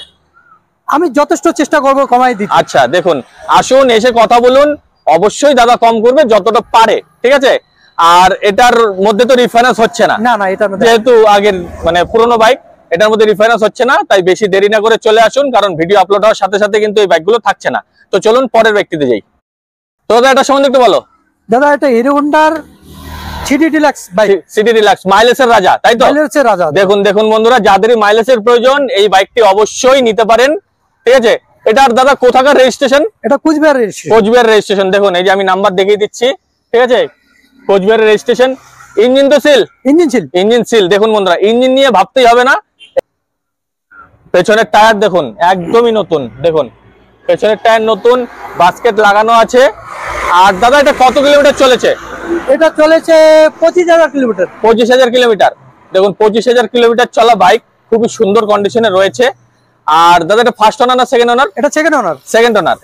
আমি যথেষ্ট চেষ্টা করব কমাই দিতে। আচ্ছা দেখুন আসুন, এসে কথা বলুন, অবশ্যই দাদা কম করবে যতটা পারে, ঠিক আছে? আর এটার মধ্যে তো রিফাইন্যান্স হচ্ছে না, না এটার মধ্যে যেহেতু আগের মানে পুরনো বাইক, এটার মধ্যে রিফাইন্যান্স হচ্ছে না। তাই বেশি দেরি না করে চলে আসুন, কারণ ভিডিও আপলোড হওয়ার সাথে সাথে কিন্তু এই বাইকগুলো থাকছে না। তো চলুন পরের ব্যক্তিতে যাই। তো দাদা এটা সম্বন্ধে একটু বলো। দাদা এটা হিরো হোন্ডার CD deluxe bike. CD deluxe, মাইলেজের রাজা, তাই তো? মাইলেজের রাজা। দেখুন দেখুন বন্ধুরা, যাদেরই মাইলেজের প্রয়োজন এই বাইকটি অবশ্যই নিতে পারেন, ঠিক আছে? এটার দাদা কোথাকার রেজিস্ট্রেশন? এটা কুচবিহার রেজিস্ট্রেশন। কোচবিহার রেজিস্ট্রেশন। দেখুন এই যে আমি নাম্বার দেখিয়ে দিচ্ছি, ঠিক আছে? কোচবিহারের রেজিস্ট্রেশন। ইঞ্জিন তো সিল? Engine seal. দেখুন বন্ধুরা ইঞ্জিন নিয়ে ভাবতেই হবে না। পেছনের টায়ার দেখুন একদমই নতুন, দেখুন পেছনের টায়ার নতুন, বাস্কেট লাগানো আছে। আর দাদা এটা কত কিলোমিটার চলেছে? এটা চলেছে 25,000 কিলোমিটার। 25,000 কিলোমিটার। দেখুন 25,000 কিলোমিটার চলা বাইক, খুবই সুন্দর কন্ডিশনে রয়েছে। আর দাদা এটা ফার্স্ট ওনার না সেকেন্ড ওনার? এটা সেকেন্ড ওনার। সেকেন্ড ওনার।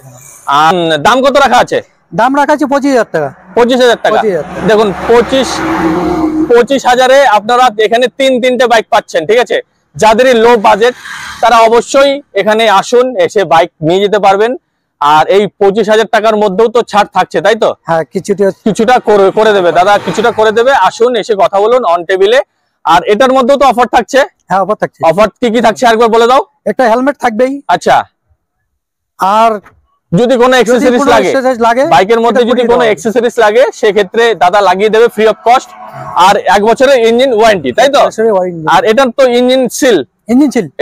আর দাম কত রাখা আছে? দাম রাখা আছে 25,000 টাকা। 25,000 টাকা। দেখুন 25,000 আপনারা এখানে 3টে বাইক পাচ্ছেন, ঠিক আছে? যাদেরই লো বাজেট তারা অবশ্যই এখানে আসুন, এসে বাইক নিয়ে যেতে পারবেন। আর এই 25,000 টাকার মধ্যেও তো ছাড় থাকছে, তাই তো? হ্যাঁ কিছুটা করে দেবে দাদা, কিছুটা করে দেবে। আসুন এসে কথা বলুন অন টেবিলে। আর এটার মধ্যেও তো অফার থাকছে? হ্যাঁ অফার থাকছে। অফার কি কি থাকছে আরেকবার বলে দাও। একটা হেলমেট থাকবেই। আচ্ছা, আর যদি কোনো অ্যাকসেসরিজ লাগে বাইকের মধ্যে, যদি কোনো অ্যাকসেসরিজ লাগে সেক্ষেত্রে দাদা লাগিয়ে দেবে ফ্রি অফ কস্ট। আর 1 বছরের ইঞ্জিন ওয়ারেন্টি, তাই তো? আর এটার তো ইঞ্জিন সিল।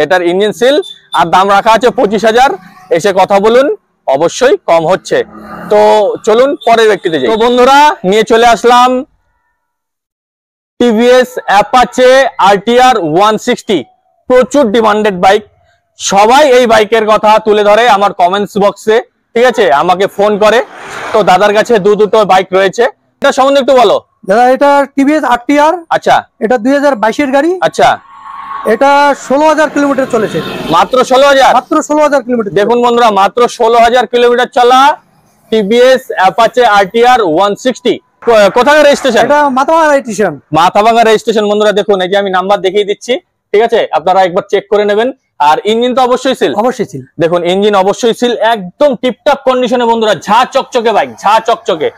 এটার ইঞ্জিন সিল। আর দাম রাখা আছে 25,000। এসে কথা বলুন, অবশ্যই কম হচ্ছে। তো চলুন পরের ব্যক্তিতে যাই। তো বন্ধুরা নিয়ে চলে আসলাম টিভিএস অ্যাপাচে RTR 160, প্রচুর ডিমান্ডেড বাইক। সবাই এই বাইকের কথা তুলে ধরে আমার কমেন্টস বক্সে, ঠিক আছে? আমাকে ফোন করে। তো দাদার কাছে দুটো বাইক রয়েছে, এটা সম্বন্ধে একটু বলো। দাদা এটা টিভিএস RTR। আচ্ছা, এটা 2022 এর গাড়ি। আচ্ছা, এটা 16,000 কিলোমিটার চলেছে। মাত্র 16,000? মাত্র 16,000 কিলোমিটার। দেখুন বন্ধুরা, মাত্র 16,000 কিলোমিটার চলা টিভিএস অ্যাপাচে আরটিআর 160। কোথাকার রেজিস্ট্রেশন? এটা মাথাভাঙা রেজিস্ট্রেশন। মাথাভাঙা রেজিস্ট্রেশন। বন্ধুরা দেখুন, এই যে আমি নাম্বার দেখিয়ে দিচ্ছি, ঠিক আছে, আপনারা একবার চেক করে নেবেন। আর ইঞ্জিন তো অবশ্যই সিল। অবশ্যই সিল। দেখুন ইঞ্জিন অবশ্যই সিল, একদম টিপটপ কন্ডিশনে বন্ধুরা, ঝা চকচকে বাইক, ঝা চকচকে।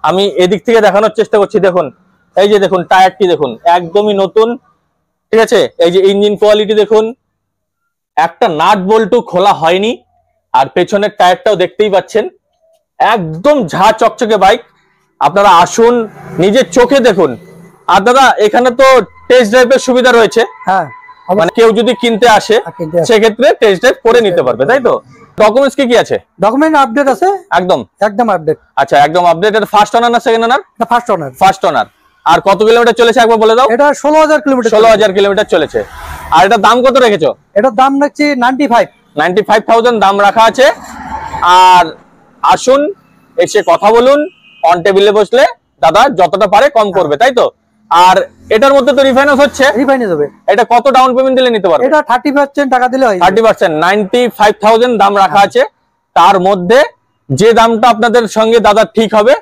আমি এদিক থেকে দেখানোর চেষ্টা করছি। দেখুন এই যে দেখুন টায়ারটি দেখুন, একদমই নতুন, ঠিক আছে। এই যে ইঞ্জিন কোয়ালিটি দেখুন, একটা নাট বল্টু খোলা হয়নি। আর পেছনের টায়ারটাও দেখতেই পাচ্ছেন, একদম ঝা চকচকে বাইক। আপনারা আসুন, নিজের চোখে দেখুন। আর দাদা এখানে তো টেস্ট ড্রাইভের সুবিধা রয়েছে। হ্যাঁ, মানে কেউ যদি কিনতে আসে সেক্ষেত্রে টেস্ট ড্রাইভ করে নিতে পারবে, তাই তো? ডকুমেন্টস কি কি আছে? ডকুমেন্ট আপডেট আছে, একদম আপডেট। আচ্ছা, একদম আপডেট। এটা ফার্স্ট ওনার না সেকেন্ড ওনার? এটা ফার্স্ট ওনার। First owner. আর কত কিলোমিটার চলেছে একবার বলে দাও। এটা 16,000 কিলোমিটার। 16,000 কিলোমিটার চলেছে। আর এটার দাম কত রেখেছো? এটার দাম রাখছি 95,000 দাম রাখা আছে। আর আসুন, এসে কথা বলুন, অন টেবিলে বসলে দাদা যতটা পারে কম করবে, তাই তো? আর এটার মধ্যে তো রিফাইন্যান্স হচ্ছে। রিফাইন্যান্স হবে। এটা কত ডাউন পেমেন্ট দিলে নিতে পারবে? এটা 30% টাকা দিলে হয়। 30%, 95,000 দাম রাখা আছে। তার মধ্যে যে দামটা আপনাদের সঙ্গে দাদা ঠিক হবে,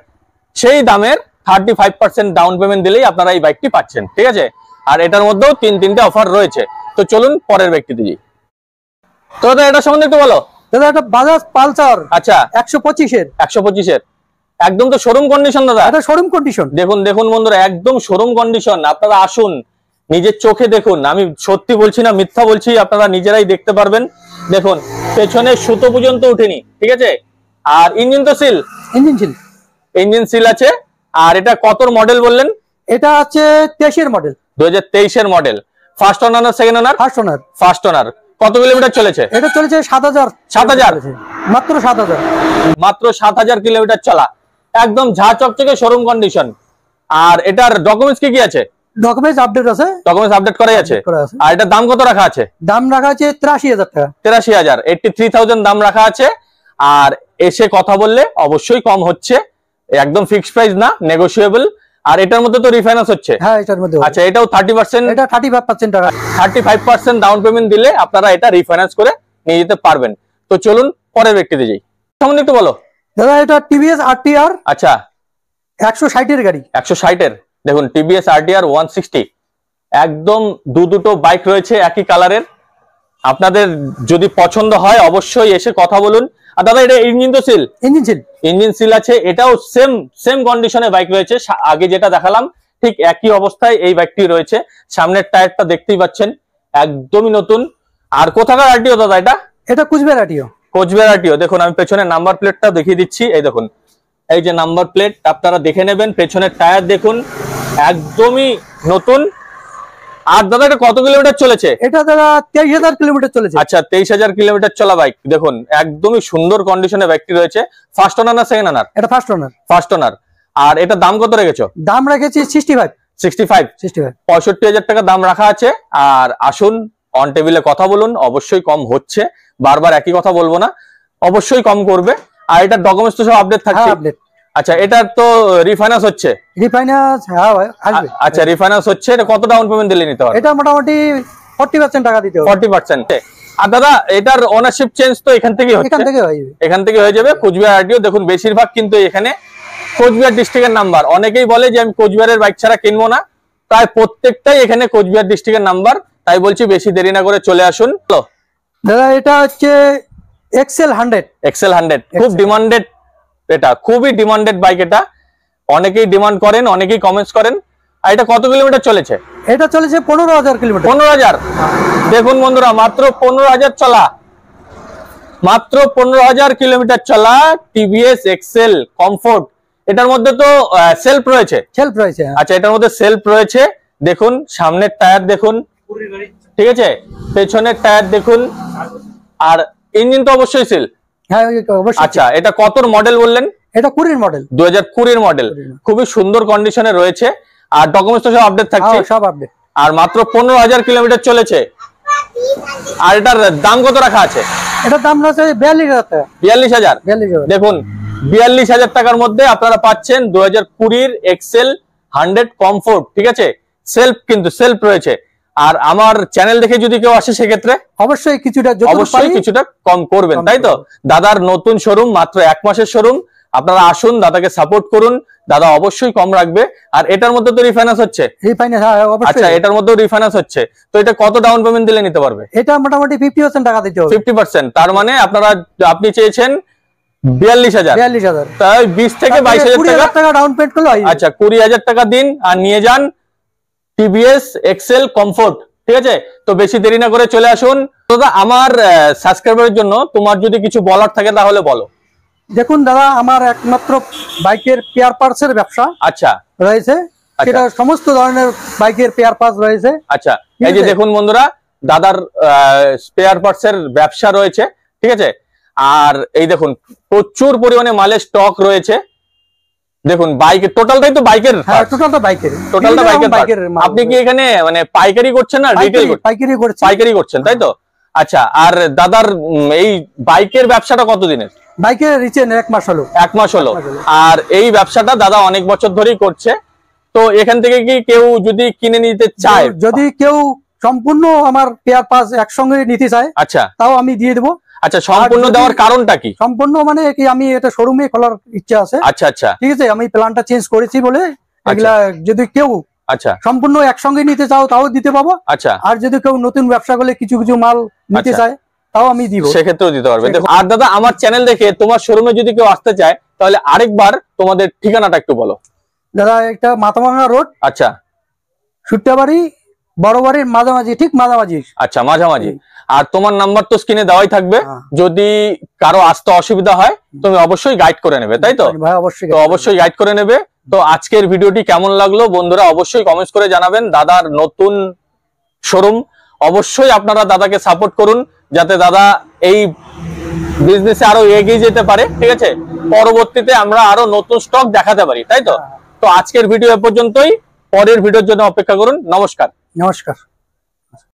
সেই দামের 35% ডাউন পেমেন্ট দিলেই আপনারা এই বাইকটি পাচ্ছেন, ঠিক আছে। আর এটার মধ্যেও তিনটে অফার রয়েছে। তো চলুন পরের ব্যক্তিতে যাই। তো দাদা এটা সম্বন্ধে একটু বলো। দাদা এটা বাজাজ পালসার। আচ্ছা, 125 125 একদম তো শোরুম কন্ডিশন দাদা। এটা শোরুম কন্ডিশন। দেখুন দেখুন বন্ধুরা, একদম শোরুম কন্ডিশন। আপনারা আসুন, নিজের চোখে দেখুন। আমি সত্যি বলছি না, মিথ্যা বলছি, আপনারা নিজেরাই দেখতে পারবেন। দেখুন পেছনে সুতো পর্যন্ত উঠেনি, ঠিক আছে। আর ইঞ্জিন তো সিল। ইঞ্জিন সিল আছে। আর এটা কত মডেল বললেন? এটা আছে 23 এর মডেল। 2023 এর মডেল। ফার্স্ট ওনার না second owner? First owner. First ওনার। কত কিলোমিটার চলেছে? এটা চলেছে 7,000। 7,000? মাত্র 7,000। মাত্র 7,000 কিলোমিটার চলা, একদম ঝা চকচকে শোরুম কন্ডিশন। আর এটার ডকুমেন্টস কি কি আছে? ডকুমেন্টস আপডেট আছে। ডকুমেন্টস আপডেট করাই আছে। আর এটার দাম কত রাখা আছে? দাম রাখা আছে 83,000 টাকা। 83,000, 83,000 দাম রাখা আছে। আর এসে কথা বললে অবশ্যই কম হচ্ছে, একদম ফিক্সড প্রাইস না, নেগোশিয়েবল। আর এটার মধ্যে তো রিফাইন্যান্স হচ্ছে। হ্যাঁ, এটার মধ্যে। আচ্ছা, এটাও 30%? এটা 35% টাকা। 35% ডাউন পেমেন্ট দিলে আপনারা এটা রিফাইন্যান্স করে নিয়ে যেতে পারবেন। তো চলুন পরের ব্যক্তিতে যাই। সম্বন্ধে একটু বলো দাদা। এটা টিভিএস আরটিআর। আচ্ছা, 160 এর গাড়ি। 160 এর। দেখুন টিভিএস আরটিআর 160, একদম দুটো বাইক রয়েছে একই কালারের। আপনাদের যদি পছন্দ হয় অবশ্যই এসে কথা বলুন। আর দাদা এটা ইঞ্জিন তো সিল? ইঞ্জিন সিল আছে। এটাও সেম কন্ডিশনে বাইক রয়েছে। আগে যেটা দেখালাম ঠিক একই অবস্থায় এই বাইকটি রয়েছে। সামনের টায়ারটা দেখতেই পাচ্ছেন, একদমই নতুন। আর কোথাকার আরটিও দাদা এটা? এটা কোচবিহার আরটিও। কোচবিহার আরটিও। দেখুন আমি পেছনের নাম্বার প্লেটটা দেখিয়ে দিচ্ছি। এই দেখুন, এই যে নাম্বার প্লেট, আপনারা দেখে নেবেন। পেছনের টায়ার দেখুন, একদমই নতুন। আর দাদা এটা কত কিলোমিটার চলেছে? এটা দাদা 23,000 কিলোমিটার চলেছে। আচ্ছা, 23,000 কিলোমিটার চলা বাইক। দেখুন একদমই সুন্দর কন্ডিশনে বাইকটি রয়েছে। ফার্স্ট ওনার না সেকেন্ড ওনার? এটা ফার্স্ট ওনার। First owner. আর এটা দাম কত রেখেছো? দাম রেখেছি 65। 65,000 টাকা দাম রাখা আছে। আর আসুন, অন টেবিলে কথা বলুন, অবশ্যই কম হচ্ছে। বারবার একই কথা বলবো না, অবশ্যই কম করবে। আর এটার ডকুমেন্টস তো সব আপডেট থাকছে। আচ্ছা, এটার তো রিফাইন্যান্স হচ্ছে? রিফাইন্যান্স হ্যাঁ আসবে। আচ্ছা, রিফাইন্যান্স হচ্ছে। এটা কত ডাউন পেমেন্ট দিলে নিতে হবে? এটা মোটামুটি 40% টাকা দিতে হবে। 40%। আর দাদা এটার ওনারশিপ চেঞ্জ তো এখান থেকে হচ্ছে? এখান থেকে হয়ে যাবে। কোচবিহার আরটিও। দেখুন বেশিরভাগ কিন্তু এখানে কোচবিহার ডিস্ট্রিক্টের নাম্বার। অনেকেই বলে যে আমি কোচবিহারের বাইক ছাড়া কিনবো না, প্রায় প্রত্যেকটাই এখানে কোচবিহার ডিস্ট্রিক্টের নাম্বার। তাই বলছি বেশি দেরি না করে চলে আসুন। দাদা এটা হচ্ছে এক্সেল 100। খুব ডিমান্ডেড, এটা খুবই ডিমান্ডেড বাইক। এটা অনেকেই ডিমান্ড করেন, অনেকেই কমেন্টস করেন। আর এটা কত কিলোমিটার চলেছে? এটা চলেছে 15,000 কিলোমিটার। 15,000? দেখুন বন্ধুরা, মাত্র 15,000 চলা, মাত্র 15,000 কিলোমিটার চলা টিভিএস এক্সেল কমফোর্ট। এটার মধ্যে তো সেলফ রয়েছে? আচ্ছা, এটার মধ্যে সেলফ রয়েছে। দেখুন সামনের টায়ার দেখুন, ঠিক আছে, পেছনের টায়ার দেখুন। আর ইঞ্জিন তো অবশ্যই সিল। হ্যাঁ অবশ্যই। আচ্ছা, এটা কত মডেল বললেন? এটা 20 মডেল। 2020 মডেল। খুবই সুন্দর কন্ডিশনে রয়েছে। আর ডকুমেন্টস তো সব আপডেট থাকছে? সব আপডেট। আর মাত্র 15,000 কিলোমিটার চলেছে। আর এটার দাম কত রাখা আছে? এটার দাম আছে 42,000 টাকা। 42,000? দেখুন 42,000 টাকার মধ্যে আপনারা পাচ্ছেন 2020 এক্সেল 100 কমফোর্ট, ঠিক আছে। সেলফ কিন্তু সেলফ রয়েছে। আর আমার চ্যানেল দেখে যদি কেউ আসে সেক্ষেত্রে অবশ্যই কিছুটা কম করবেন, তাই তো? দাদার নতুন শোরুম, মাত্র 1 মাসের শোরুম, আপনারা আসুন, দাদাকে সাপোর্ট করুন, দাদা অবশ্যই কম রাখবে। আর এটার মধ্যে তো রিফাইন্যান্স হচ্ছে? আচ্ছা, এটার মধ্যেও রিফাইন্যান্স হচ্ছে, তো এটা কত ডাউন পেমেন্ট দিলে নিতে পারবে? এটা মোটামুটি 50% টাকা দিতে হবে। 50%, তার মানে আপনি চেয়েছেন 42,000, তাই 20 থেকে 22,000 টাকা ডাউন পেমেন্ট করলে হয়। আচ্ছা, 20,000 টাকা দিন আর নিয়ে যান টিভিএস এক্সেল কমফোর্ট, ঠিক আছে? তো বেশি দেরি না করে চলে আসুন। দাদা, আমার সাবস্ক্রাইবারের জন্য তোমার যদি কিছু বলার থাকে তাহলে বলো। দেখুন দাদা, আমার একমাত্র বাইকের পেয়ার পার্টসের ব্যবসা আচ্ছা রয়েছে, সেটা সমস্ত ধরনের বাইকের পেয়ার পার্টস রয়েছে। আচ্ছা, এই যে দেখুন বন্ধুরা, দাদার স্পেয়ার পার্টসের ব্যবসা রয়েছে, ঠিক আছে? আর এই দেখুন প্রচুর পরিমাণে মালের স্টক রয়েছে। দেখুন বাইকের টোটালটাই তো বাইকের, টোটালটা বাইকের। আপনি কি এখানে মানে পাইকারি করছেন না রিটেল? পাইকারি করছেন, তাই তো? আচ্ছা, আর দাদার এই বাইকের ব্যবসাটা কতদিনের? বাইকের রিচেন 1 মাস হলো। 1 মাস হলো। আর এই ব্যবসাটা দাদা অনেক বছর ধরেই করছে, তো এখান থেকে কি কেউ যদি কিনে নিতে চায়, যদি কেউ সম্পূর্ণ আমার পেয়ার পাস একসঙ্গে নিতে চায়, আচ্ছা, তাও আমি দিয়ে দেবো। আচ্ছা, সম্পূর্ণ দেওয়ার কারণটা কি? সম্পূর্ণ মানে কি, আমি এটা শোরুমে খোলার ইচ্ছা আছে। আচ্ছা আচ্ছা, ঠিক আছে, আমি প্ল্যানটা চেঞ্জ করেছি বলে এগুলা যদি কেউ আচ্ছা সম্পূর্ণ একসঙ্গে নিতে চাও তাও দিতে পাবো। আচ্ছা, আর যদি কেউ নতুন ব্যবসা করলে কিছু কিছু মাল নিতে চায় তাও আমি দিব, সেক্ষেত্রেও দিতে পারবে। দেখো, আর দাদা আমার চ্যানেল দেখে তোমার শোরুমে যদি কেউ আসতে চায় তাহলে আরেকবার তোমাদের ঠিকানাটা একটু বলো। দাদা, একটা মাথাভাঙা রোড, আচ্ছা, সুট্টাবাড়ি বড় বাড়ির মাঝামাঝি, ঠিক মাঝামাঝি। আচ্ছা, মাঝামাঝি। আর তোমার নাম্বার তো স্ক্রিনে দেওয়াই থাকবে, যদি কারো আসতে অসুবিধা হয় তুমি অবশ্যই গাইড করে নেবে, তাই তো? অবশ্যই গাইড করে নেবে। তো আজকের ভিডিওটি কেমন লাগলো বন্ধুরা অবশ্যই কমেন্টস করে জানাবেন। দাদার নতুন শোরুম, অবশ্যই আপনারা দাদাকে সাপোর্ট করুন যাতে দাদা এই বিজনেসে আরো এগিয়ে যেতে পারে, ঠিক আছে? পরবর্তীতে আমরা আরো নতুন স্টক দেখাতে পারি, তাই তো? তো আজকের ভিডিও এ পর্যন্তই, পরের ভিডিওর জন্য অপেক্ষা করুন। নমস্কার।